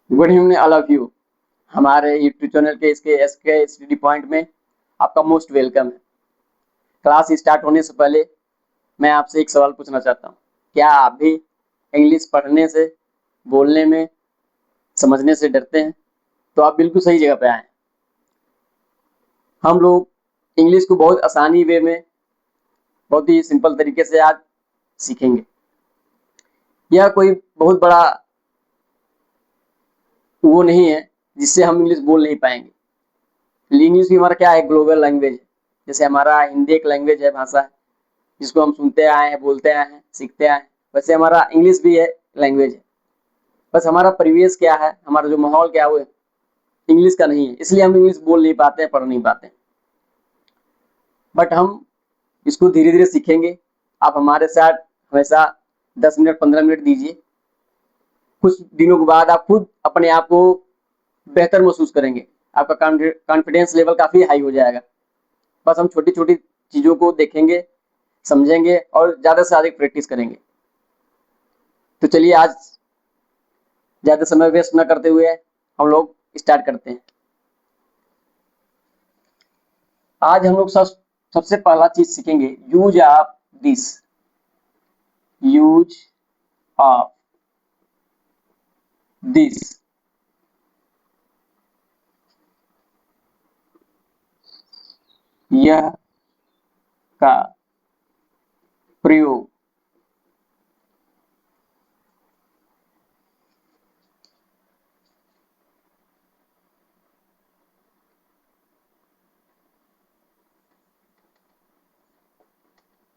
Good evening all of you. हमारे YouTube channel के इसके एसके स्टडी पॉइंट में आपका मोस्ट वेलकम है। क्लास स्टार्ट होने से पहले मैं आपसे एक सवाल पूछना चाहता हूँ। क्या आप भी इंग्लिश पढ़ने से, बोलने में, समझने से डरते हैं? तो आप बिल्कुल सही जगह पे आए हैं। हम लोग इंग्लिश को बहुत आसानी वे में, बहुत ही सिंपल तरीके से आज सीखेंगे। यह कोई बहुत बड़ा वो नहीं है जिससे हम इंग्लिश बोल नहीं पाएंगे। इंग्लिश भी हमारा क्या है, ग्लोबल लैंग्वेज है। जैसे हमारा हिंदी एक लैंग्वेज है, भाषा है, जिसको हम सुनते आए हैं, बोलते आए हैं, सीखते आए हैं। वैसे हमारा इंग्लिश भी है, लैंग्वेज है। बस हमारा परिवेश क्या है, हमारा जो माहौल क्या है, वो इंग्लिश का नहीं है, इसलिए हम इंग्लिश बोल नहीं पाते हैं, पढ़ नहीं पाते हैं। बट हम इसको धीरे धीरे सीखेंगे। आप हमारे साथ हमेशा 10 मिनट 15 मिनट दीजिए। कुछ दिनों के बाद आप खुद अपने आप को बेहतर महसूस करेंगे। आपका कॉन्फिडेंस लेवल काफी हाई हो जाएगा। बस हम छोटी छोटी चीजों को देखेंगे, समझेंगे और ज्यादा से ज्यादा प्रैक्टिस करेंगे। तो चलिए आज ज्यादा समय वेस्ट न करते हुए हम लोग स्टार्ट करते हैं। आज हम लोग सबसे पहला चीज सीखेंगे, use of this. Use of this. यह का प्रयोग।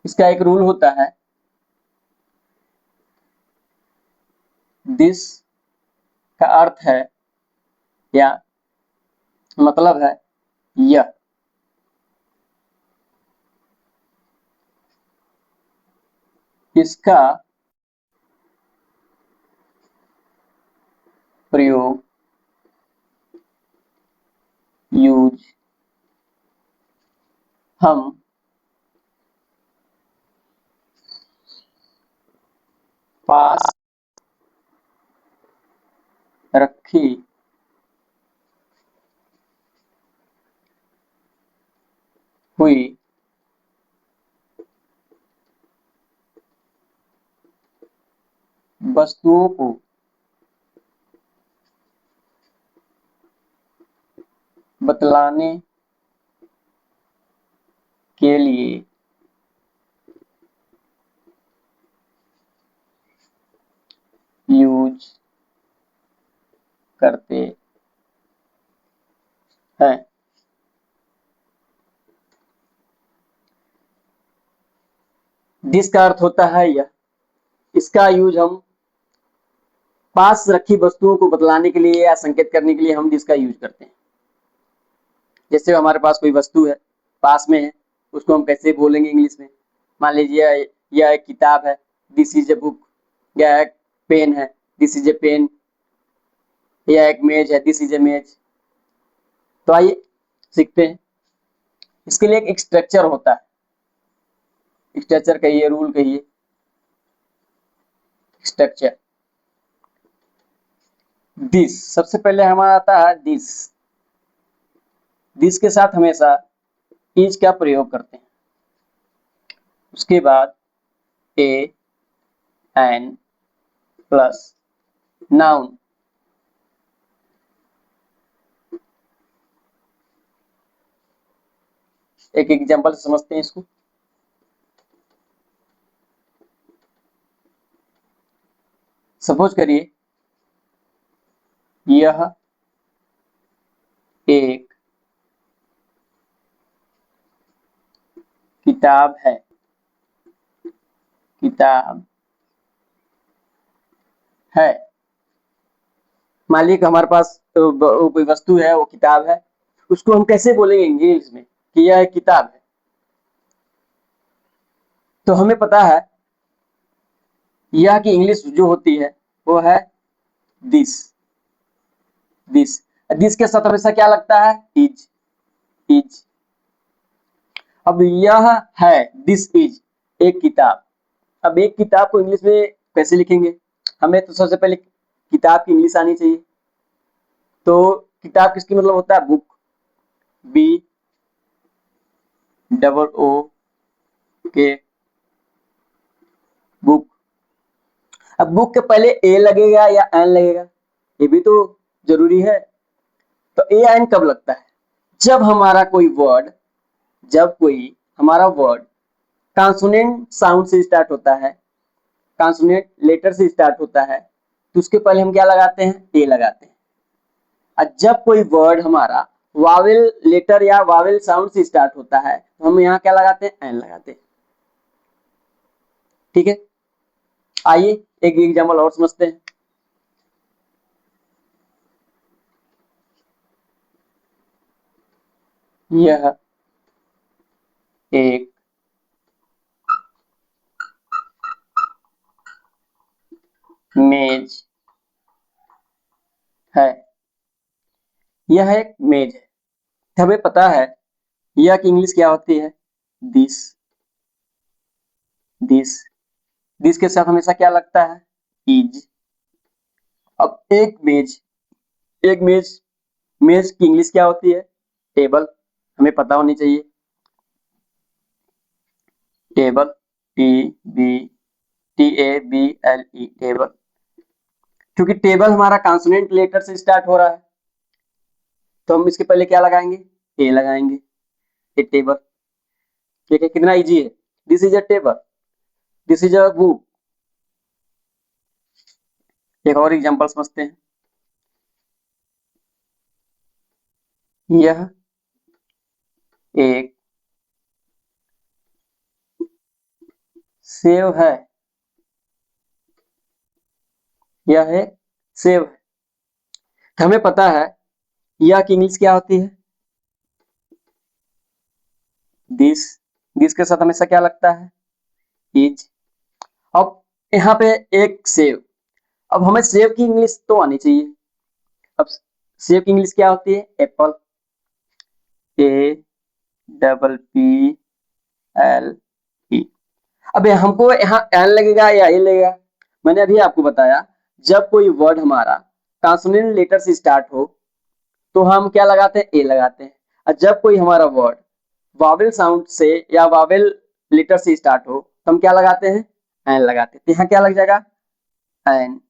इसका एक रूल होता है, दिस का अर्थ है या मतलब है यह। इसका प्रयोग, यूज, हम पास रखी हुई वस्तुओं को बतलाने के लिए यूज करते हैं। दिस का अर्थ होता है यह। इसका यूज हम पास रखी वस्तुओं को बतलाने के लिए या संकेत करने के लिए हम दिस का यूज करते हैं। जैसे हमारे पास कोई वस्तु है, पास में है, उसको हम कैसे बोलेंगे इंग्लिश में? मान लीजिए यह एक किताब है, दिस इज ए बुक। यह एक पेन है, दिस इज ए पेन। यह एक मेज है, दिस इज ए मेज। तो आइए सीखते हैं। इसके लिए एक स्ट्रक्चर होता है। स्ट्रक्चर कहिए, रूल कहिए, स्ट्रक्चर। दिस सबसे पहले हमारा आता है दिस। दिस के साथ हमेशा इज का प्रयोग करते हैं। उसके बाद ए एन प्लस नाउन। एक एग्जांपल से समझते हैं इसको। सपोज करिए यह एक किताब है। किताब है। मान लीजिए कि हमारे पास कोई वस्तु है, वो किताब है। उसको हम कैसे बोलेंगे इंग्लिश में कि यह एक किताब है? तो हमें पता है यह की इंग्लिश जो होती है वो है दिस। दिस दिस के साथ हमेशा क्या लगता है? इज। इज। अब यह है, दिस इज एक किताब। अब एक किताब को इंग्लिश में कैसे लिखेंगे? हमें तो सबसे पहले किताब की इंग्लिश आनी चाहिए। तो किताब किसकी मतलब होता है? बुक, बी डबल ओ के, बुक। अब बुक के पहले ए लगेगा या एन लगेगा, ये भी तो जरूरी है। तो ए एन कब लगता है? जब हमारा कोई वर्ड, जब कोई हमारा वर्ड कॉन्सोनेंट साउंड से स्टार्ट होता है, कॉन्सोनेंट लेटर से स्टार्ट होता है, तो उसके पहले हम क्या लगाते हैं? ए लगाते हैं। और जब कोई वर्ड हमारा वावेल लेटर या वावेल साउंड से स्टार्ट होता है, तो हम यहाँ क्या लगाते हैं? एन लगाते हैं। ठीक है, आइए एक एग्जाम्पल और समझते हैं। यह एक मेज है, यह एक मेज है। हमें पता है यह की इंग्लिश क्या होती है? दिस। दिस, दिस के साथ हमेशा क्या लगता है? इज। अब एक मेज, एक मेज, मेज की इंग्लिश क्या होती है? टेबल, हमें पता होनी चाहिए। Table, T B T A B L E, table. क्योंकि टेबल हमारा कॉन्सोनेंट लेटर से स्टार्ट हो रहा है, तो हम इसके पहले क्या लगाएंगे? ए लगाएंगे। ए टेबल। ठीक है, कितना इजी है। This is a table, this is a book. एक और एग्जांपल समझते हैं। यह एक सेव है, यह एक सेव है। हमें पता है यह की इंग्लिश क्या होती है? दिस। दिस के साथ हमेशा क्या लगता है? इज। अब यहाँ पे एक सेव, अब हमें सेव की इंग्लिश तो आनी चाहिए। अब सेव की इंग्लिश क्या होती है? Apple, A double P L E. अब हमको यहाँ एन लगेगा या ए लगेगा? मैंने अभी आपको बताया, जब कोई वर्ड हमारा कॉन्सोनेंट लेटर से स्टार्ट हो, तो हम क्या लगाते हैं? ए लगाते हैं। और जब कोई हमारा वर्ड वावेल साउंड से या वावेल लेटर से स्टार्ट हो, तो हम क्या लगाते हैं? एन लगाते हैं। तो यहाँ क्या लग जाएगा? एन।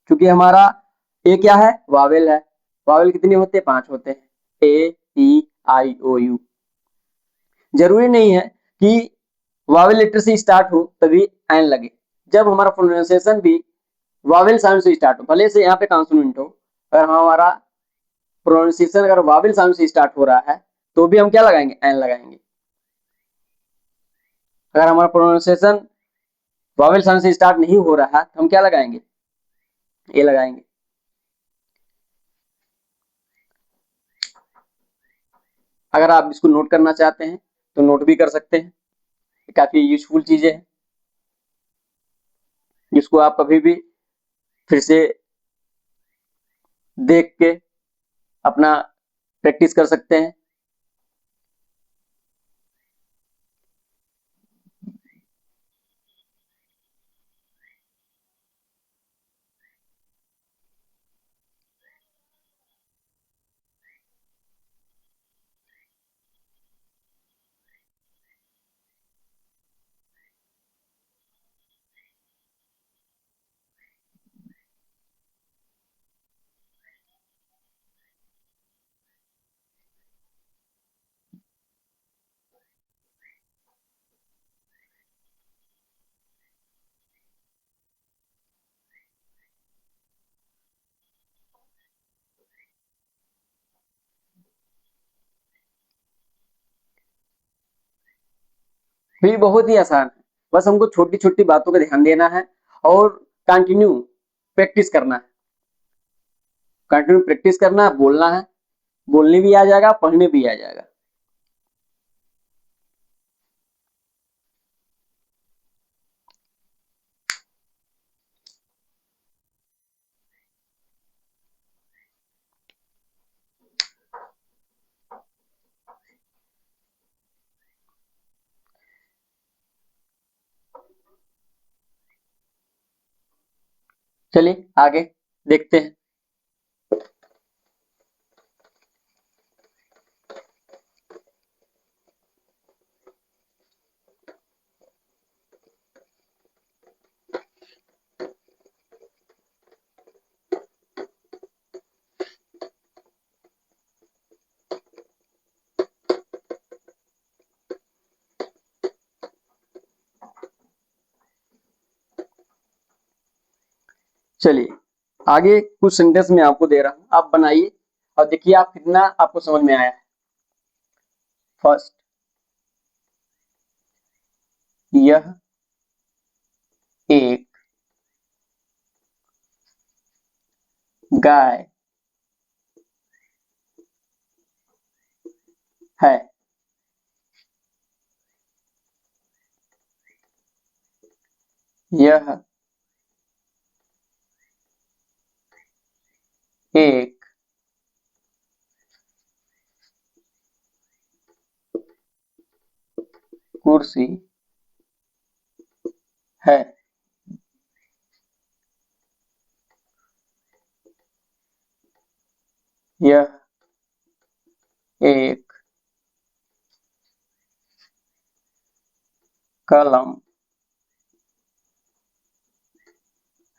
क्योंकि हमारा ए क्या है? वावेल है। वावेल कितने होते हैं? 5 होते हैं, ए ई आई ओ यू। जरूरी नहीं है कि वावेल लेटर से स्टार्ट हो तभी एन लगे। जब हमारा प्रोनाउंसिएशन भी वावेल साउंड से स्टार्ट हो, भले से यहाँ पे कॉन्सोनेंट हो, अगर हमारा प्रोनाउंसिएशन अगर वावेल साउंड से स्टार्ट हो रहा है, तो भी हम क्या लगाएंगे? एन लगाएंगे। अगर हमारा प्रोनाउंसिएशन वावेल साउंड से स्टार्ट नहीं हो रहा है, तो हम क्या लगाएंगे? ए लगाएंगे। अगर आप इसको नोट करना चाहते हैं तो नोट भी कर सकते हैं, काफी यूजफुल चीजें हैं, जिसको आप कभी भी फिर से देख के अपना प्रैक्टिस कर सकते हैं। तो ये बहुत ही आसान है, बस हमको छोटी छोटी बातों का ध्यान देना है और कंटिन्यू प्रैक्टिस करना है। कंटिन्यू प्रैक्टिस करना है, बोलना है, बोलने भी आ जाएगा, पढ़ने भी आ जाएगा। चलिए आगे देखते हैं। चलिए आगे कुछ सेंटेंस में आपको दे रहा हूं, आप बनाइए और देखिए आप कितना आपको समझ में आया है। फर्स्ट, यह एक गाय है। यह एक कुर्सी है। यह एक कलम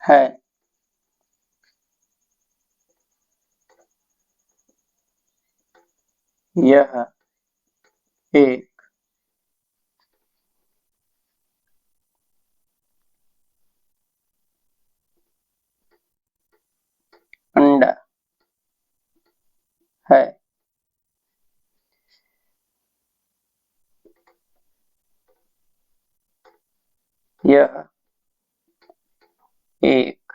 है। यह एक अंडा है। यह एक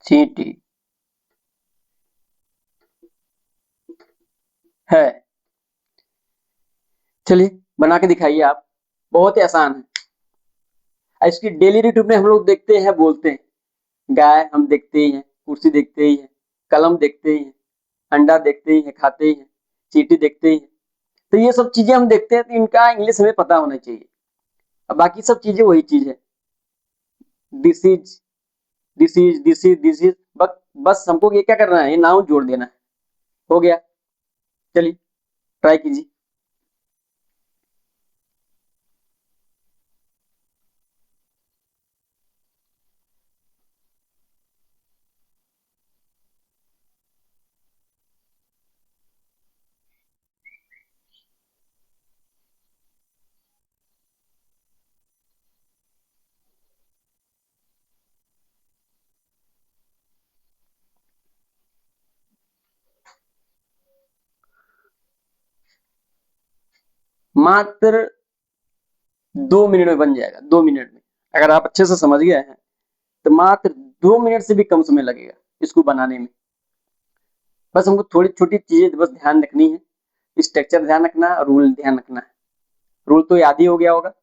चींटी है। चलिए बना के दिखाइए आप, बहुत ही आसान है। इसकी डेली रूटीन में हम लोग देखते हैं, बोलते हैं। गाय हम देखते ही हैं, कुर्सी देखते ही हैं, कलम देखते ही हैं, अंडा देखते ही हैं, खाते ही हैं, चींटी देखते ही हैं। तो ये सब चीजें हम देखते हैं, तो इनका इंग्लिश हमें पता होना चाहिए। अब बाकी सब चीजें वही चीज है। This is, this is, this is, this is, बस हमको ये क्या करना है, ये नाउन जोड़ देना है। हो गया। चलिए ट्राई कीजिए। मात्र 2 मिनट में बन जाएगा, 2 मिनट में। अगर आप अच्छे से समझ गए हैं तो मात्र 2 मिनट से भी कम समय लगेगा इसको बनाने में। बस हमको थोड़ी छोटी चीजें बस ध्यान रखनी है, स्ट्रक्चर ध्यान रखना है, रूल ध्यान रखना है। रूल तो याद ही हो गया होगा,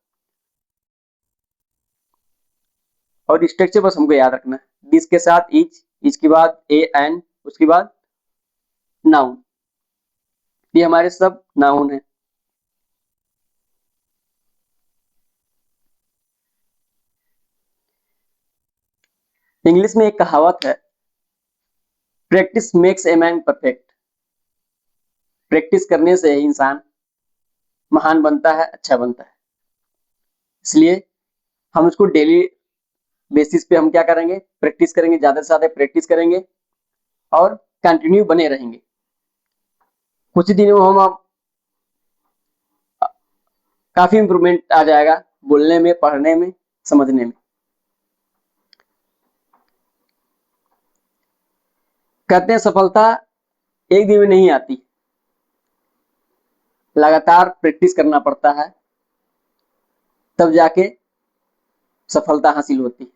और स्ट्रक्चर बस हमको याद रखना है। दिस के साथ इज, इज के बाद ए एन, उसके बाद नाउन। ये हमारे सब नाउन है। इंग्लिश में एक कहावत है, practice makes a man perfect. Practice करने से इंसान महान बनता है, अच्छा बनता है। इसलिए हम इसको डेली बेसिस पे हम क्या करेंगे, प्रैक्टिस करेंगे, ज्यादा से ज्यादा प्रैक्टिस करेंगे और कंटिन्यू बने रहेंगे। कुछ ही दिनों में हम काफी इंप्रूवमेंट आ जाएगा बोलने में, पढ़ने में, समझने में। कहते हैं सफलता एक दिन में नहीं आती, लगातार प्रैक्टिस करना पड़ता है, तब जाके सफलता हासिल होती है।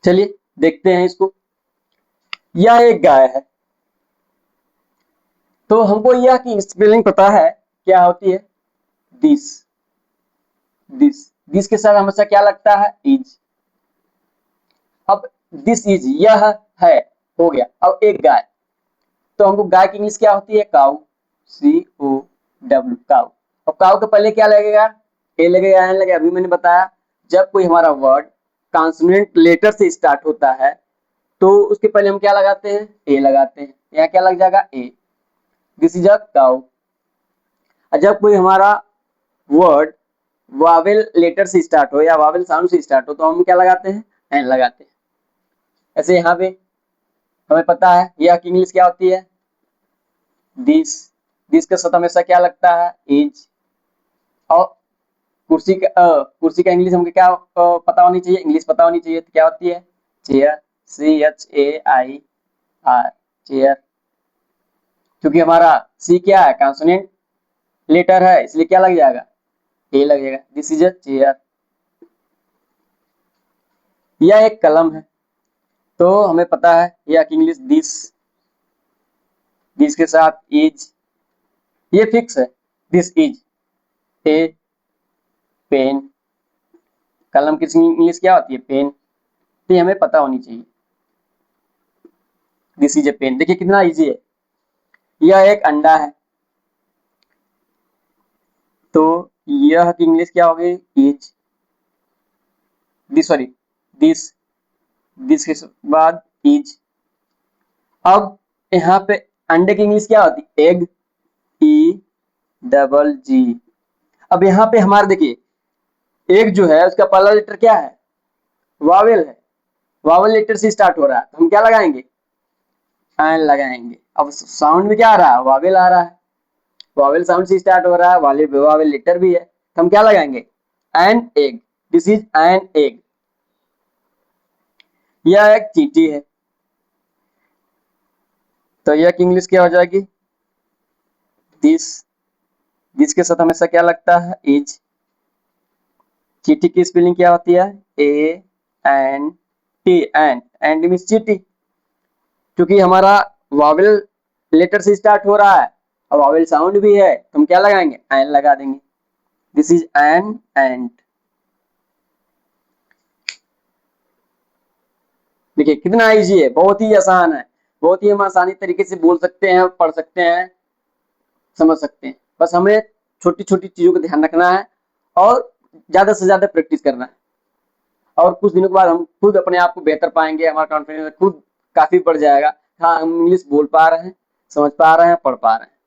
चलिए देखते हैं इसको। यह एक गाय है, तो हमको यह की स्पेलिंग पता है क्या होती है, दिस। दिस, दिस के साथ हमेशा क्या लगता है, इज। अब दिस इज, यह है, हो गया। अब एक गाय, तो हमको गाय की इंग्लिश क्या होती है, काउ, COW, काउ। अब काउ के पहले क्या लगेगा, ए लगेगा, एन लगेगा। अभी मैंने बताया जब कोई हमारा वर्ड कॉन्सोनेंट लेटर से स्टार्ट होता है तो उसके पहले हम क्या लगाते हैं, ए लगाते हैं। यहाँ क्या लग जाएगा, A. This is a cow. जब कोई हमारा वर्ड वावेल लेटर से स्टार्ट हो या वावेल साउंड से स्टार्ट हो तो हम क्या लगाते हैं, एन लगाते हैं। ऐसे यहाँ पे हमें पता है यह की इंग्लिश क्या होती है, दिस, दिस के साथ हमेशा क्या लगता है, इज। और कुर्सी का इंग्लिश हमको क्या पता होनी चाहिए, इंग्लिश पता होनी चाहिए, तो क्या होती है, चेयर, CHAIR, चेयर। क्योंकि हमारा सी क्या है, कॉन्सोनेंट लेटर है, इसलिए क्या लग जाएगा, ए लग जाएगा। This is a chair. यह एक कलम है, तो हमें पता है यह इंग्लिश दिस, दिस के साथ इज, ये फिक्स है, दिस इज ए पेन। कलम की इंग्लिश क्या होती है, पेन। तो ये हमें पता होनी चाहिए, दिस इज ए पेन। देखिए कितना इजी है। यह एक अंडा है, तो यह की इंग्लिश क्या होगी, is, this, sorry, this, this के बाद इज। अब यहाँ पे अंडे की इंग्लिश क्या होती है, एग, EGG। अब यहाँ पे हमारे देखिए एग जो है उसका पहला लेटर क्या है, वावेल है, वावेल लेटर से स्टार्ट हो रहा है, तो हम क्या लगाएंगे, एन लगाएंगे। अब साउंड में क्या आ रहा है, वावेल आ रहा है, वावेल साउंड से स्टार्ट हो रहा है, वावेल लेटर भी है, तो हम क्या लगाएंगे, an egg, this is an egg. यह एक चींटी है, तो यह की इंग्लिश क्या हो जाएगी, दिस, दिस के साथ हमेशा क्या लगता है, इज। चींटी की स्पेलिंग क्या होती है, ANT, एंड मीन्स चींटी। क्योंकि हमारा वावेल लेटर से स्टार्ट हो रहा है और वावेल साउंड भी है, तो हम क्या लगाएंगे, एन लगा देंगे, दिस इज एन एंड। देखिए कितना इजी है, बहुत ही आसान है, बहुत ही हम आसानी तरीके से बोल सकते हैं, पढ़ सकते हैं, समझ सकते हैं। बस हमें छोटी छोटी चीजों का ध्यान रखना है और ज्यादा से ज्यादा प्रैक्टिस करना है, और कुछ दिनों के बाद हम खुद अपने आप को बेहतर पाएंगे, हमारा कॉन्फिडेंस खुद काफी बढ़ जाएगा। हाँ, हम इंग्लिश बोल पा रहे हैं, समझ पा रहे हैं, पढ़ पा रहे हैं।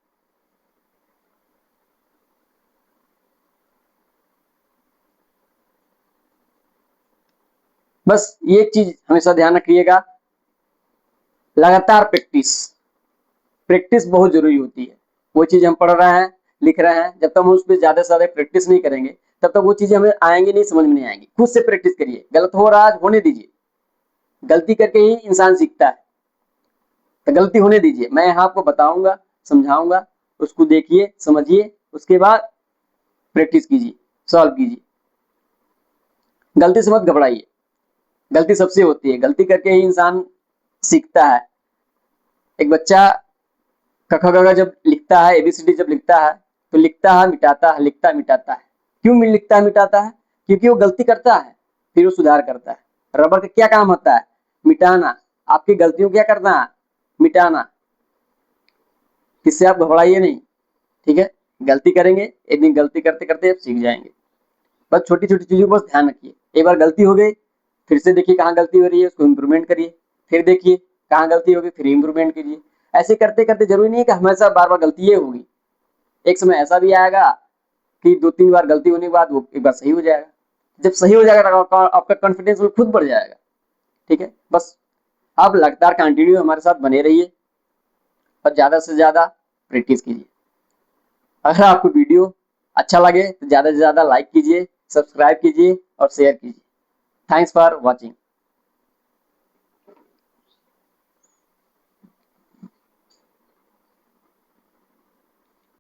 बस ये चीज हमेशा ध्यान रखिएगा, लगातार प्रैक्टिस, प्रैक्टिस बहुत जरूरी होती है। वो चीज हम पढ़ रहे हैं, लिख रहे हैं, जब तक हम उस पर ज्यादा से ज्यादा प्रैक्टिस नहीं करेंगे तब तक वो चीजें हमें आएंगी नहीं, समझ में नहीं आएंगी। खुद से प्रैक्टिस करिए, गलत हो रहा है होने दीजिए, गलती करके ही इंसान सीखता है, तो गलती होने दीजिए। मैं यहाँ आपको बताऊंगा, समझाऊंगा, उसको देखिए, समझिए, उसके बाद प्रैक्टिस कीजिए, सॉल्व कीजिए। गलती से मत घबराइए, गलती सबसे होती है, गलती करके ही इंसान सीखता है। एक बच्चा क ख ग घ जब लिखता है, ABCD जब लिखता है, तो लिखता है, मिटाता है, लिखता है, मिटाता है। क्यों लिखता है, मिटाता है, क्योंकि वो गलती करता है, फिर वो सुधार करता है। रबर का क्या काम होता है, मिटाना। आपकी गलतियों क्या करना है, मिटाना। इससे आप घबराइए नहीं, ठीक है। गलती करेंगे, एक दिन गलती करते करते आप सीख जाएंगे। बस छोटी छोटी चीजों पर ध्यान रखिए। एक बार गलती हो गई, फिर से देखिए कहाँ गलती हो रही है, उसको इम्प्रूवमेंट करिए, फिर देखिए कहाँ गलती होगी, फिर इम्प्रूवमेंट कीजिए। ऐसे करते करते जरूरी नहीं है कि हमेशा बार बार गलती ही होगी, एक समय ऐसा भी आएगा कि 2-3 बार गलती होने के बाद वो एक बार सही हो जाएगा। जब सही हो जाएगा तो आपका कॉन्फिडेंस खुद बढ़ जाएगा, ठीक है। बस आप लगातार कंटिन्यू हमारे साथ बने रहिए और ज्यादा से ज्यादा प्रैक्टिस कीजिए। अगर आपको वीडियो अच्छा लगे तो ज्यादा से ज्यादा लाइक कीजिए, सब्सक्राइब कीजिए और शेयर कीजिए। Thanks for watching.